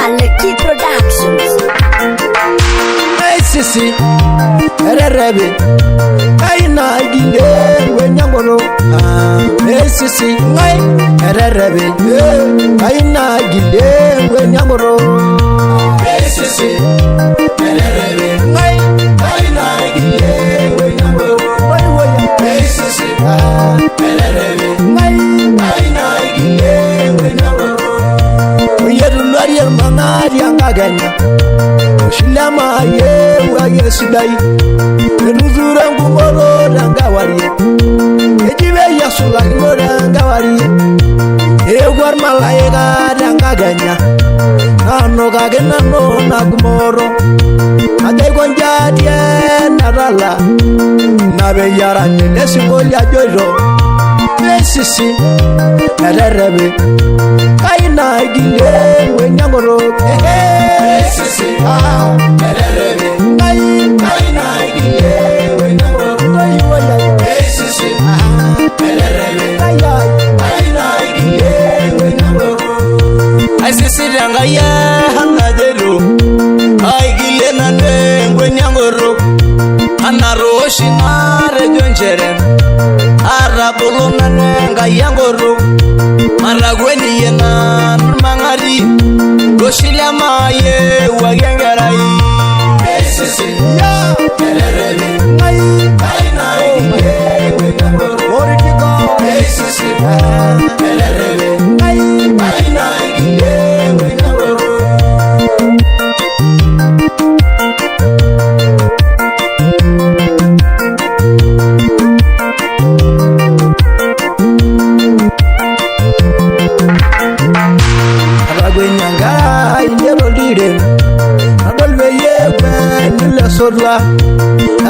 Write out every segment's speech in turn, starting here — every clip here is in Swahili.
Aleki Productions. Hey sisi ererebe kaina ginde wenyangoro. Hey sisi ngai ererebe kaina ginde wenyangoro. Hey sisi ererebe ngai kaina ginde wenyangoro. Hey sisi ererebe ngai kaina ginde wenyangoro. Uyerulari mangari angaganya Shilama ye wa yesidai Enuzura ngumoro rangawari Ejibe yasula ngumoro rangawari Egwar malaika rangaganya Nano kagena no nagumoro Ate konjadie narala Nabe yara nesi kolya jojo Mesisi ererebe Kaina gile wenyangoro Mesisi ererebe Kaina gile wenyangoro Mesisi ererebe Kaina gile wenyangoro Aisisi rangaya hanajero Ai gile nane wenyangoro Anaroshi nare jonjere Arabulu nane ngayangoro Maragweni yena mangari Roshilama ye wagengarai Mesisi ya ererebe ngai kaina gile wenyangoro Orikiko Mesisi ererebe ngai kaina gile wenyangoro Sodla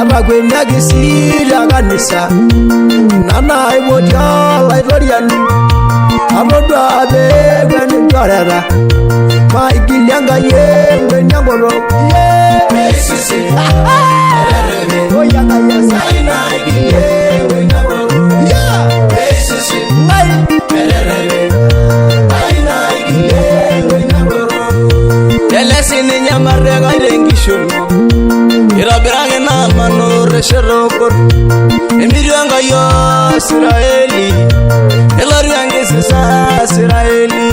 abagwenya gisira kanisa nana iboja laidorian abodo abegweni dorara maigilyanga ye ngwenyangolo ye mesisi ererebe oyanga yasa ina igiye ngwenyangolo ya mesisi ngai ererebe ina igiye ngwenyangolo telesini nyamarega irengishono Irabirage na manore sherokor Emirianga yo Israeli Elariange sisa Israeli